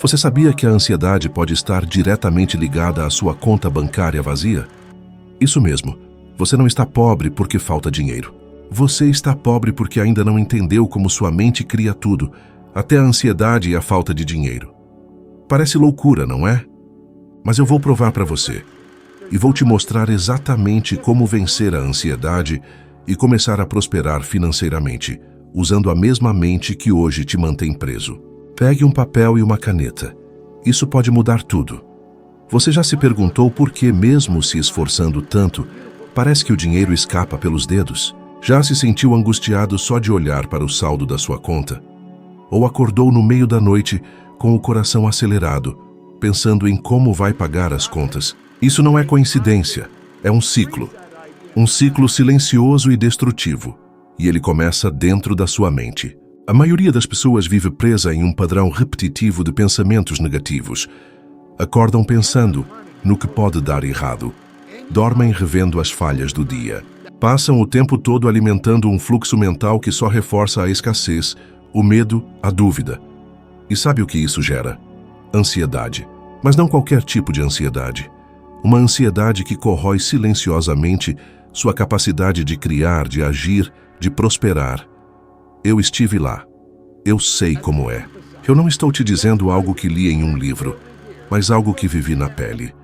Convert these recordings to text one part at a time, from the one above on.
Você sabia que a ansiedade pode estar diretamente ligada à sua conta bancária vazia? Isso mesmo. Você não está pobre porque falta dinheiro. Você está pobre porque ainda não entendeu como sua mente cria tudo, até a ansiedade e a falta de dinheiro. Parece loucura, não é? Mas eu vou provar para você. E vou te mostrar exatamente como vencer a ansiedade e começar a prosperar financeiramente, usando a mesma mente que hoje te mantém preso. Pegue um papel e uma caneta. Isso pode mudar tudo. Você já se perguntou por que, mesmo se esforçando tanto, parece que o dinheiro escapa pelos dedos? Já se sentiu angustiado só de olhar para o saldo da sua conta? Ou acordou no meio da noite com o coração acelerado, pensando em como vai pagar as contas? Isso não é coincidência, é um ciclo. Um ciclo silencioso e destrutivo. E ele começa dentro da sua mente. A maioria das pessoas vive presa em um padrão repetitivo de pensamentos negativos. Acordam pensando no que pode dar errado. Dormem revendo as falhas do dia. Passam o tempo todo alimentando um fluxo mental que só reforça a escassez, o medo, a dúvida. E sabe o que isso gera? Ansiedade. Mas não qualquer tipo de ansiedade. Uma ansiedade que corrói silenciosamente sua capacidade de criar, de agir, de prosperar. Eu estive lá. Eu sei como é. Eu não estou te dizendo algo que li em um livro, mas algo que vivi na pele.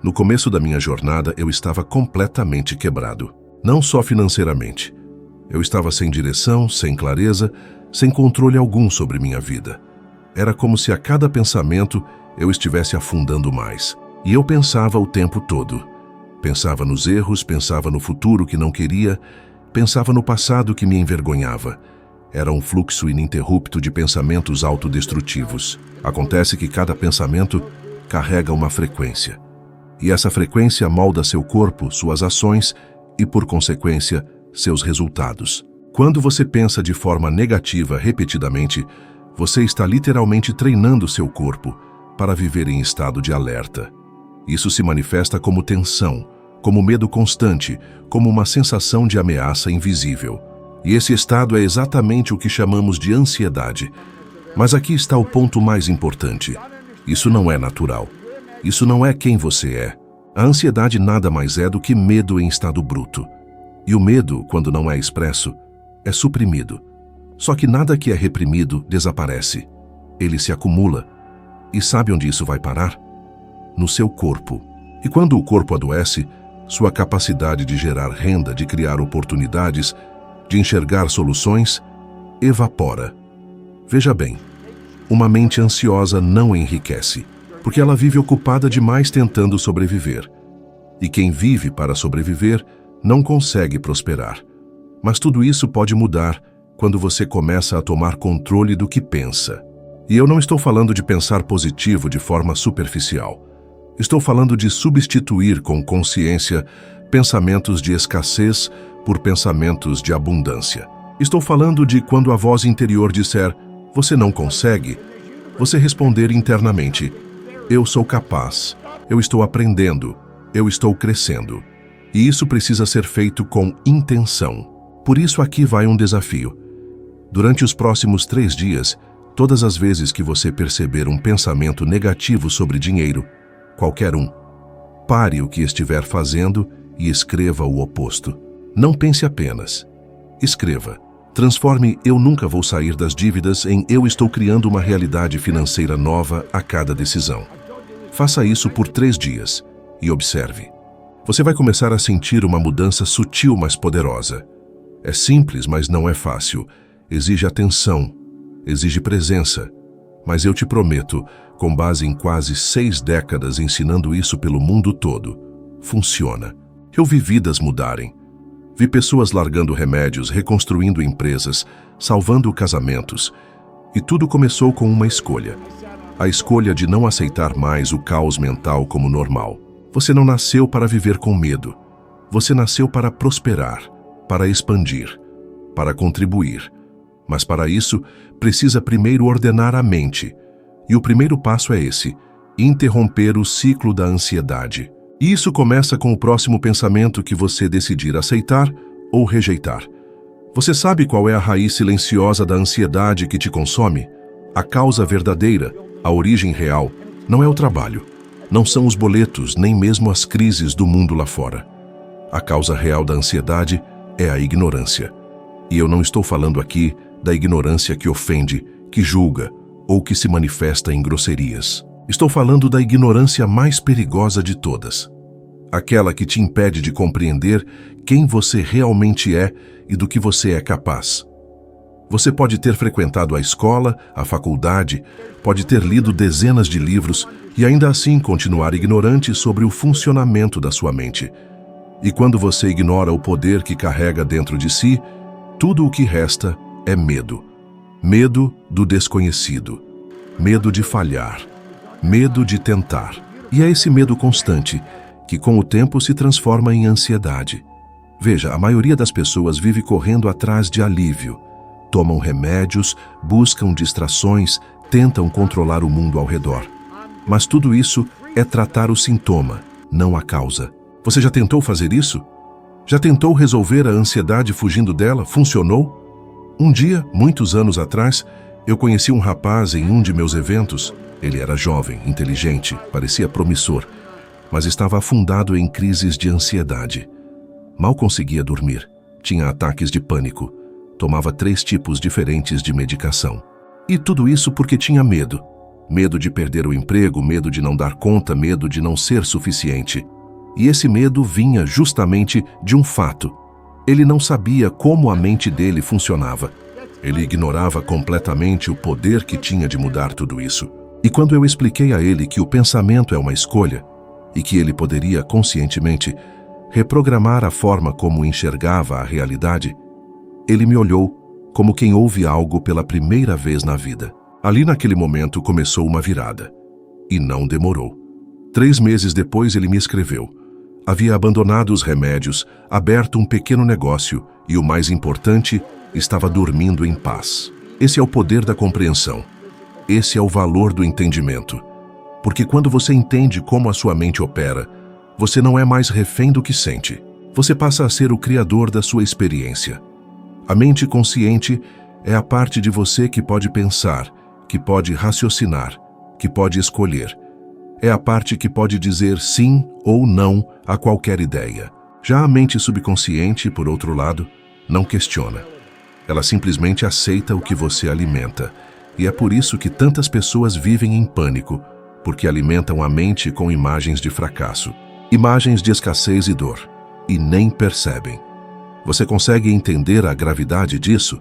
No começo da minha jornada, eu estava completamente quebrado. Não só financeiramente. Eu estava sem direção, sem clareza, sem controle algum sobre minha vida. Era como se a cada pensamento eu estivesse afundando mais. E eu pensava o tempo todo. Pensava nos erros, pensava no futuro que não queria, pensava no passado que me envergonhava. Era um fluxo ininterrupto de pensamentos autodestrutivos. Acontece que cada pensamento carrega uma frequência. E essa frequência molda seu corpo, suas ações e, por consequência, seus resultados. Quando você pensa de forma negativa repetidamente, você está literalmente treinando seu corpo para viver em estado de alerta. Isso se manifesta como tensão, como medo constante, como uma sensação de ameaça invisível. E esse estado é exatamente o que chamamos de ansiedade. Mas aqui está o ponto mais importante. Isso não é natural. Isso não é quem você é. A ansiedade nada mais é do que medo em estado bruto. E o medo, quando não é expresso, é suprimido. Só que nada que é reprimido desaparece. Ele se acumula. E sabe onde isso vai parar? No seu corpo. E quando o corpo adoece, sua capacidade de gerar renda, de criar oportunidades, de enxergar soluções, evapora. Veja bem, uma mente ansiosa não enriquece, porque ela vive ocupada demais tentando sobreviver. E quem vive para sobreviver não consegue prosperar. Mas tudo isso pode mudar quando você começa a tomar controle do que pensa. E eu não estou falando de pensar positivo de forma superficial. Estou falando de substituir com consciência pensamentos de escassez por pensamentos de abundância. Estou falando de quando a voz interior disser, você não consegue, você responder internamente, eu sou capaz, eu estou aprendendo, eu estou crescendo. E isso precisa ser feito com intenção. Por isso aqui vai um desafio. Durante os próximos 3 dias, todas as vezes que você perceber um pensamento negativo sobre dinheiro, qualquer um, pare o que estiver fazendo e escreva o oposto. Não pense apenas. Escreva. Transforme eu nunca vou sair das dívidas em eu estou criando uma realidade financeira nova a cada decisão. Faça isso por 3 dias e observe. Você vai começar a sentir uma mudança sutil, mas poderosa. É simples, mas não é fácil. Exige atenção, exige presença. Mas eu te prometo, com base em quase 6 décadas ensinando isso pelo mundo todo, funciona. Eu vi vidas mudarem. Vi pessoas largando remédios, reconstruindo empresas, salvando casamentos. E tudo começou com uma escolha. A escolha de não aceitar mais o caos mental como normal. Você não nasceu para viver com medo. Você nasceu para prosperar, para expandir, para contribuir. Mas para isso, precisa primeiro ordenar a mente. E o primeiro passo é esse: interromper o ciclo da ansiedade. E isso começa com o próximo pensamento que você decidir aceitar ou rejeitar. Você sabe qual é a raiz silenciosa da ansiedade que te consome? A causa verdadeira, A origem real não é o trabalho, não são os boletos, nem mesmo as crises do mundo lá fora. A causa real da ansiedade é a ignorância. E eu não estou falando aqui da ignorância que ofende, que julga ou que se manifesta em grosserias. Estou falando da ignorância mais perigosa de todas. Aquela que te impede de compreender quem você realmente é e do que você é capaz. Você pode ter frequentado a escola, a faculdade, pode ter lido dezenas de livros e ainda assim continuar ignorante sobre o funcionamento da sua mente. E quando você ignora o poder que carrega dentro de si, tudo o que resta é medo. Medo do desconhecido. Medo de falhar. Medo de tentar. E é esse medo constante que com o tempo se transforma em ansiedade. Veja, a maioria das pessoas vive correndo atrás de alívio. Tomam remédios, buscam distrações, tentam controlar o mundo ao redor. Mas tudo isso é tratar o sintoma, não a causa. Você já tentou fazer isso? Já tentou resolver a ansiedade fugindo dela? Funcionou? Um dia, muitos anos atrás, eu conheci um rapaz em um de meus eventos. Ele era jovem, inteligente, parecia promissor, mas estava afundado em crises de ansiedade. Mal conseguia dormir, tinha ataques de pânico, tomava 3 tipos diferentes de medicação. E tudo isso porque tinha medo. Medo de perder o emprego, medo de não dar conta, medo de não ser suficiente. E esse medo vinha justamente de um fato. Ele não sabia como a mente dele funcionava. Ele ignorava completamente o poder que tinha de mudar tudo isso. E quando eu expliquei a ele que o pensamento é uma escolha e que ele poderia conscientemente reprogramar a forma como enxergava a realidade, ele me olhou como quem ouve algo pela primeira vez na vida. Ali naquele momento começou uma virada. E não demorou. 3 meses depois ele me escreveu. Havia abandonado os remédios, aberto um pequeno negócio e, o mais importante, estava dormindo em paz. Esse é o poder da compreensão. Esse é o valor do entendimento. Porque quando você entende como a sua mente opera, você não é mais refém do que sente. Você passa a ser o criador da sua experiência. A mente consciente é a parte de você que pode pensar, que pode raciocinar, que pode escolher. É a parte que pode dizer sim ou não a qualquer ideia. Já a mente subconsciente, por outro lado, não questiona. Ela simplesmente aceita o que você alimenta. E é por isso que tantas pessoas vivem em pânico, porque alimentam a mente com imagens de fracasso, imagens de escassez e dor, e nem percebem. Você consegue entender a gravidade disso?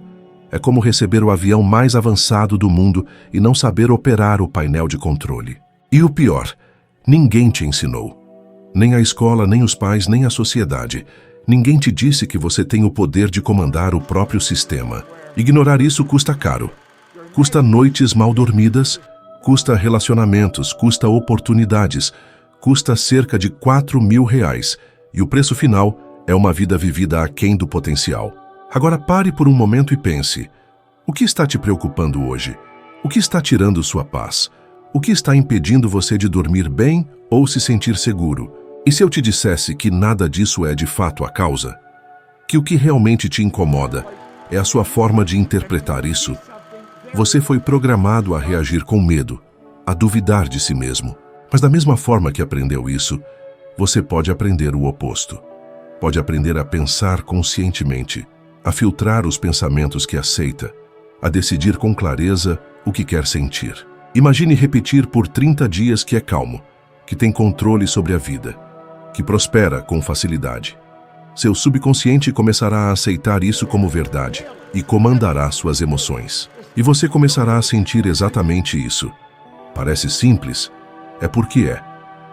É como receber o avião mais avançado do mundo e não saber operar o painel de controle. E o pior, ninguém te ensinou. Nem a escola, nem os pais, nem a sociedade. Ninguém te disse que você tem o poder de comandar o próprio sistema. Ignorar isso custa caro. Custa noites mal dormidas, custa relacionamentos, custa oportunidades, custa cerca de R$ 4.000. E o preço final é uma vida vivida aquém do potencial. Agora pare por um momento e pense. O que está te preocupando hoje? O que está tirando sua paz? O que está impedindo você de dormir bem ou se sentir seguro? E se eu te dissesse que nada disso é de fato a causa? Que o que realmente te incomoda é a sua forma de interpretar isso? Você foi programado a reagir com medo, a duvidar de si mesmo. Mas da mesma forma que aprendeu isso, você pode aprender o oposto. Pode aprender a pensar conscientemente, a filtrar os pensamentos que aceita, a decidir com clareza o que quer sentir. Imagine repetir por 30 dias que é calmo, que tem controle sobre a vida, que prospera com facilidade. Seu subconsciente começará a aceitar isso como verdade e comandará suas emoções. E você começará a sentir exatamente isso. Parece simples, é porque é,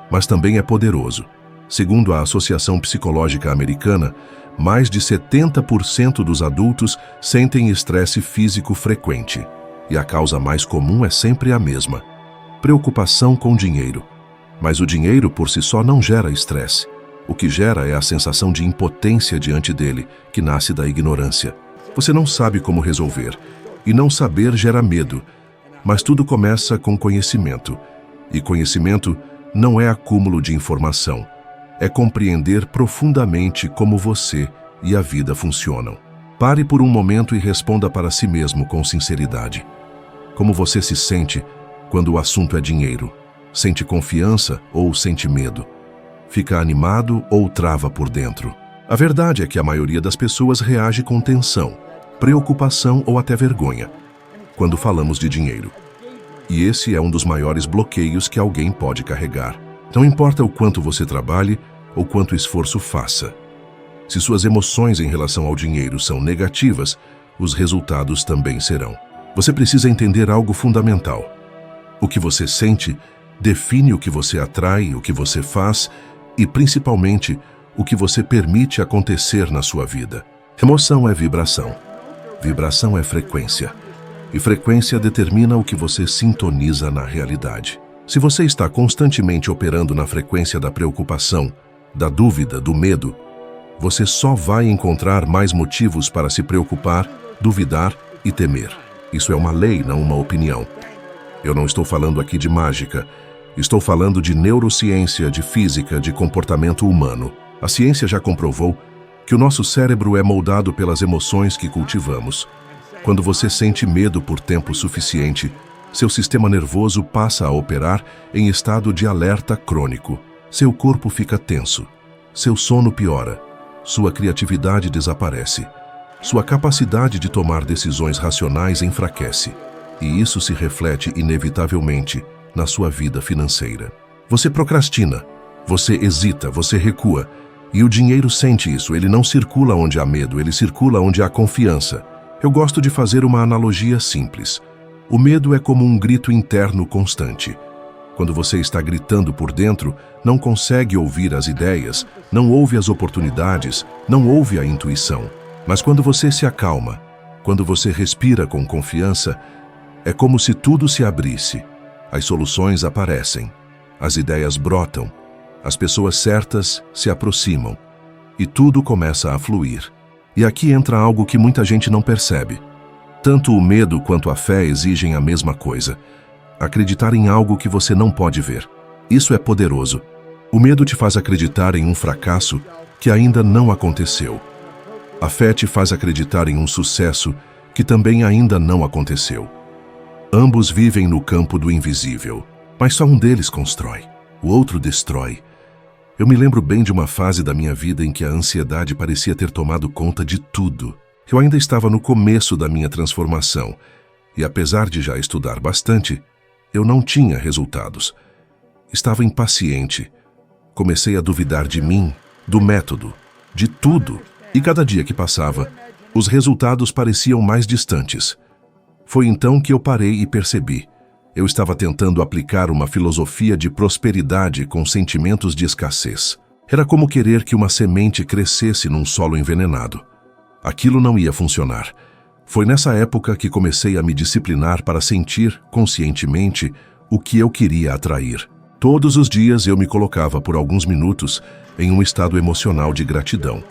mas também é poderoso. Segundo a Associação Psicológica Americana, mais de 70% dos adultos sentem estresse físico frequente. E a causa mais comum é sempre a mesma: preocupação com dinheiro. Mas o dinheiro por si só não gera estresse. O que gera é a sensação de impotência diante dele, que nasce da ignorância. Você não sabe como resolver, e não saber gera medo. Mas tudo começa com conhecimento. E conhecimento não é acúmulo de informação. É compreender profundamente como você e a vida funcionam. Pare por um momento e responda para si mesmo com sinceridade. Como você se sente quando o assunto é dinheiro? Sente confiança ou sente medo? Fica animado ou trava por dentro? A verdade é que a maioria das pessoas reage com tensão, preocupação ou até vergonha quando falamos de dinheiro. E esse é um dos maiores bloqueios que alguém pode carregar. Não importa o quanto você trabalhe ou quanto esforço faça. Se suas emoções em relação ao dinheiro são negativas, os resultados também serão. Você precisa entender algo fundamental. O que você sente define o que você atrai, o que você faz e, principalmente, o que você permite acontecer na sua vida. Emoção é vibração. Vibração é frequência. E frequência determina o que você sintoniza na realidade. Se você está constantemente operando na frequência da preocupação, da dúvida, do medo, você só vai encontrar mais motivos para se preocupar, duvidar e temer. Isso é uma lei, não uma opinião. Eu não estou falando aqui de mágica. Estou falando de neurociência, de física, de comportamento humano. A ciência já comprovou que o nosso cérebro é moldado pelas emoções que cultivamos. Quando você sente medo por tempo suficiente, seu sistema nervoso passa a operar em estado de alerta crônico. Seu corpo fica tenso. Seu sono piora. Sua criatividade desaparece. Sua capacidade de tomar decisões racionais enfraquece. E isso se reflete inevitavelmente na sua vida financeira. Você procrastina. Você hesita, você recua. E o dinheiro sente isso. Ele não circula onde há medo, ele circula onde há confiança. Eu gosto de fazer uma analogia simples. O medo é como um grito interno constante. Quando você está gritando por dentro, não consegue ouvir as ideias, não ouve as oportunidades, não ouve a intuição. Mas quando você se acalma, quando você respira com confiança, é como se tudo se abrisse. As soluções aparecem, as ideias brotam, as pessoas certas se aproximam e tudo começa a fluir. E aqui entra algo que muita gente não percebe. Tanto o medo quanto a fé exigem a mesma coisa: acreditar em algo que você não pode ver. Isso é poderoso. O medo te faz acreditar em um fracasso que ainda não aconteceu. A fé te faz acreditar em um sucesso que também ainda não aconteceu. Ambos vivem no campo do invisível, mas só um deles constrói, o outro destrói. Eu me lembro bem de uma fase da minha vida em que a ansiedade parecia ter tomado conta de tudo. Eu ainda estava no começo da minha transformação e, apesar de já estudar bastante, eu não tinha resultados. Estava impaciente. Comecei a duvidar de mim, do método, de tudo. E cada dia que passava, os resultados pareciam mais distantes. Foi então que eu parei e percebi. Eu estava tentando aplicar uma filosofia de prosperidade com sentimentos de escassez. Era como querer que uma semente crescesse num solo envenenado. Aquilo não ia funcionar. Foi nessa época que comecei a me disciplinar para sentir, conscientemente, o que eu queria atrair. Todos os dias eu me colocava por alguns minutos em um estado emocional de gratidão.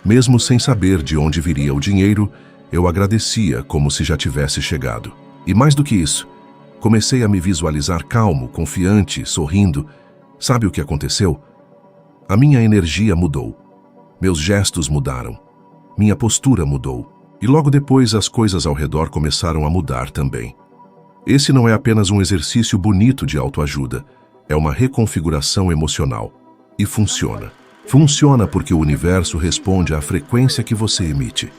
Mesmo sem saber de onde viria o dinheiro, eu agradecia como se já tivesse chegado. E mais do que isso, comecei a me visualizar calmo, confiante, sorrindo. Sabe o que aconteceu? A minha energia mudou. Meus gestos mudaram. Minha postura mudou. E logo depois as coisas ao redor começaram a mudar também. Esse não é apenas um exercício bonito de autoajuda. É uma reconfiguração emocional. E funciona. Funciona porque o universo responde à frequência que você emite.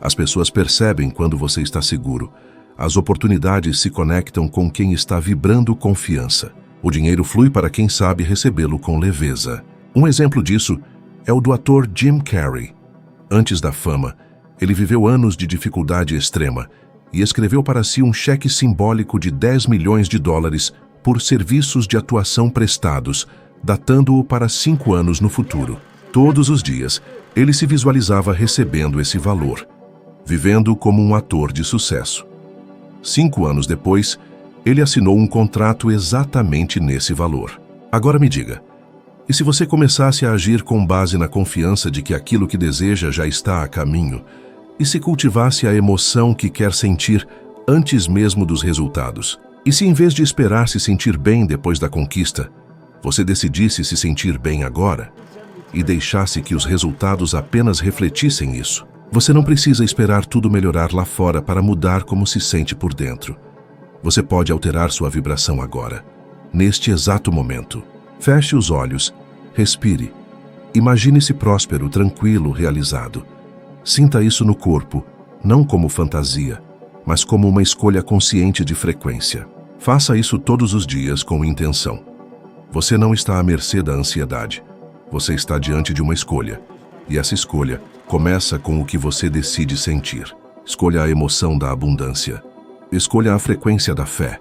As pessoas percebem quando você está seguro. As oportunidades se conectam com quem está vibrando confiança. O dinheiro flui para quem sabe recebê-lo com leveza. Um exemplo disso é o do ator Jim Carrey. Antes da fama, ele viveu anos de dificuldade extrema e escreveu para si um cheque simbólico de $10 milhões por serviços de atuação prestados, datando-o para 5 anos no futuro. Todos os dias, ele se visualizava recebendo esse valor, vivendo como um ator de sucesso. 5 anos depois, ele assinou um contrato exatamente nesse valor. Agora me diga, e se você começasse a agir com base na confiança de que aquilo que deseja já está a caminho, e se cultivasse a emoção que quer sentir antes mesmo dos resultados? E se em vez de esperar se sentir bem depois da conquista, você decidisse se sentir bem agora e deixasse que os resultados apenas refletissem isso? Você não precisa esperar tudo melhorar lá fora para mudar como se sente por dentro. Você pode alterar sua vibração agora, neste exato momento. Feche os olhos, respire. Imagine-se próspero, tranquilo, realizado. Sinta isso no corpo, não como fantasia, mas como uma escolha consciente de frequência. Faça isso todos os dias com intenção. Você não está à mercê da ansiedade. Você está diante de uma escolha. E essa escolha começa com o que você decide sentir. Escolha a emoção da abundância. Escolha a frequência da fé.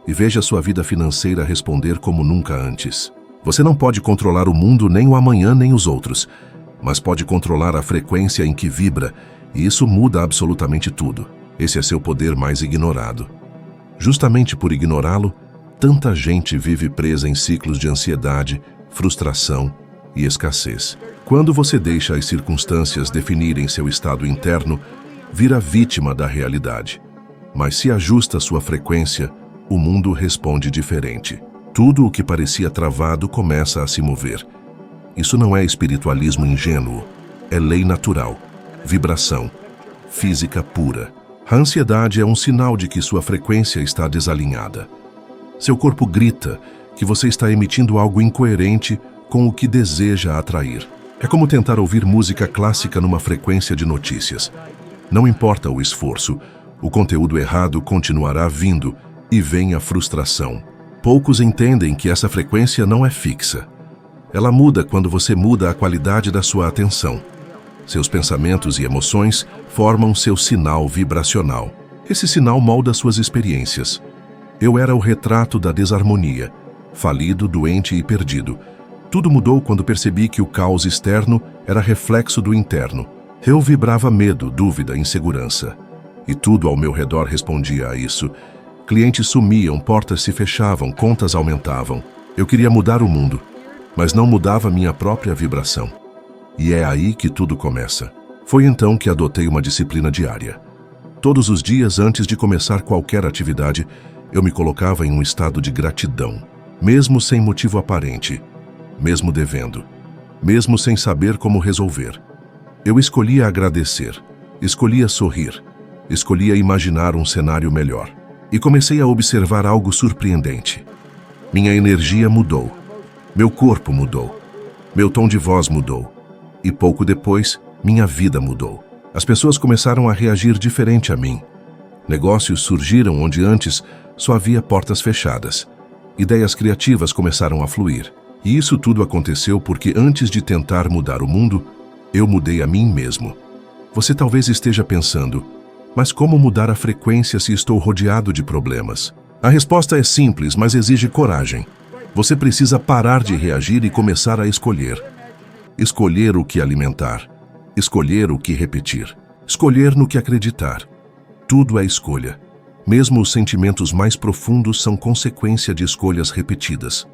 E veja sua vida financeira responder como nunca antes. Você não pode controlar o mundo, nem o amanhã, nem os outros, mas pode controlar a frequência em que vibra, e isso muda absolutamente tudo. Esse é seu poder mais ignorado. Justamente por ignorá-lo, tanta gente vive presa em ciclos de ansiedade, frustração e escassez. Quando você deixa as circunstâncias definirem seu estado interno, vira vítima da realidade. Mas se ajusta sua frequência, o mundo responde diferente. Tudo o que parecia travado começa a se mover. Isso não é espiritualismo ingênuo, é lei natural, vibração, física pura. A ansiedade é um sinal de que sua frequência está desalinhada. Seu corpo grita que você está emitindo algo incoerente com o que deseja atrair. É como tentar ouvir música clássica numa frequência de notícias. Não importa o esforço, o conteúdo errado continuará vindo e vem a frustração. Poucos entendem que essa frequência não é fixa. Ela muda quando você muda a qualidade da sua atenção. Seus pensamentos e emoções formam seu sinal vibracional. Esse sinal molda suas experiências. Eu era o retrato da desarmonia, falido, doente e perdido. Tudo mudou quando percebi que o caos externo era reflexo do interno. Eu vibrava medo, dúvida, insegurança. E tudo ao meu redor respondia a isso. Clientes sumiam, portas se fechavam, contas aumentavam. Eu queria mudar o mundo, mas não mudava minha própria vibração. E é aí que tudo começa. Foi então que adotei uma disciplina diária. Todos os dias, antes de começar qualquer atividade, eu me colocava em um estado de gratidão, mesmo sem motivo aparente, mesmo devendo, mesmo sem saber como resolver. Eu escolhia agradecer, escolhia sorrir, escolhia imaginar um cenário melhor. E comecei a observar algo surpreendente. Minha energia mudou. Meu corpo mudou. Meu tom de voz mudou. E pouco depois, minha vida mudou. As pessoas começaram a reagir diferente a mim. Negócios surgiram onde antes só havia portas fechadas. Ideias criativas começaram a fluir. E isso tudo aconteceu porque antes de tentar mudar o mundo, eu mudei a mim mesmo. Você talvez esteja pensando: mas como mudar a frequência se estou rodeado de problemas? A resposta é simples, mas exige coragem. Você precisa parar de reagir e começar a escolher. Escolher o que alimentar. Escolher o que repetir. Escolher no que acreditar. Tudo é escolha. Mesmo os sentimentos mais profundos são consequência de escolhas repetidas.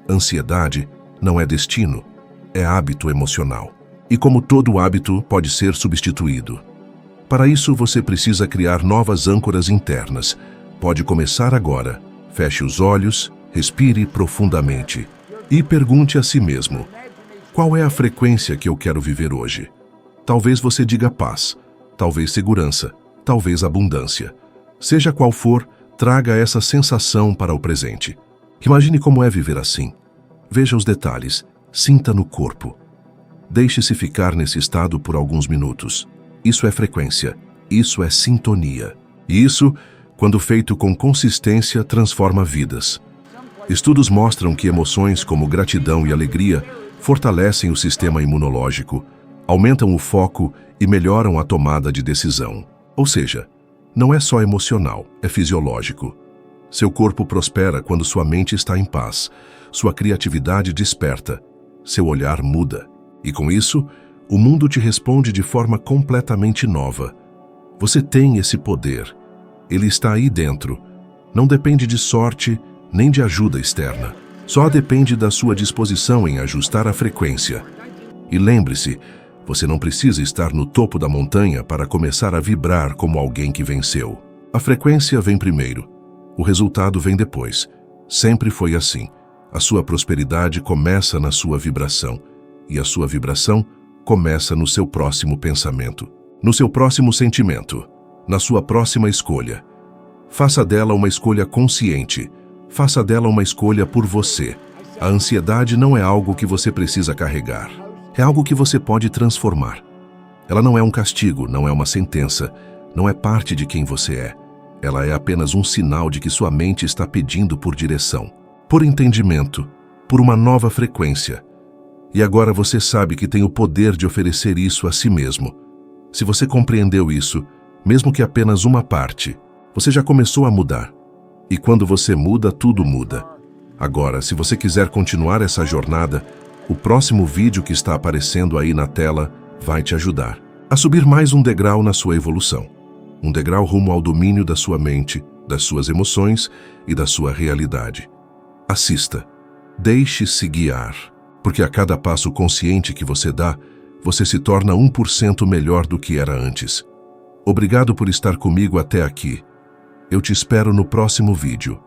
Ansiedade não é destino, é hábito emocional. E como todo hábito, pode ser substituído. Para isso, você precisa criar novas âncoras internas. Pode começar agora. Feche os olhos, respire profundamente e pergunte a si mesmo: qual é a frequência que eu quero viver hoje? Talvez você diga paz, talvez segurança, talvez abundância. Seja qual for, traga essa sensação para o presente. Imagine como é viver assim. Veja os detalhes, sinta no corpo. Deixe-se ficar nesse estado por alguns minutos. Isso é frequência, isso é sintonia. E isso, quando feito com consistência, transforma vidas. Estudos mostram que emoções como gratidão e alegria fortalecem o sistema imunológico, aumentam o foco e melhoram a tomada de decisão. Ou seja, não é só emocional, é fisiológico. Seu corpo prospera quando sua mente está em paz, sua criatividade desperta, seu olhar muda. E com isso, o mundo te responde de forma completamente nova. Você tem esse poder. Ele está aí dentro. Não depende de sorte nem de ajuda externa. Só depende da sua disposição em ajustar a frequência. E lembre-se, você não precisa estar no topo da montanha para começar a vibrar como alguém que venceu. A frequência vem primeiro. O resultado vem depois. Sempre foi assim. A sua prosperidade começa na sua vibração. E a sua vibração começa no seu próximo pensamento, no seu próximo sentimento, na sua próxima escolha. Faça dela uma escolha consciente. Faça dela uma escolha por você. A ansiedade não é algo que você precisa carregar. É algo que você pode transformar. Ela não é um castigo, não é uma sentença, não é parte de quem você é. Ela é apenas um sinal de que sua mente está pedindo por direção, por entendimento, por uma nova frequência. E agora você sabe que tem o poder de oferecer isso a si mesmo. Se você compreendeu isso, mesmo que apenas uma parte, você já começou a mudar. E quando você muda, tudo muda. Agora, se você quiser continuar essa jornada, o próximo vídeo que está aparecendo aí na tela vai te ajudar a subir mais um degrau na sua evolução. Um degrau rumo ao domínio da sua mente, das suas emoções e da sua realidade. Assista. Deixe-se guiar, porque a cada passo consciente que você dá, você se torna 1% melhor do que era antes. Obrigado por estar comigo até aqui. Eu te espero no próximo vídeo.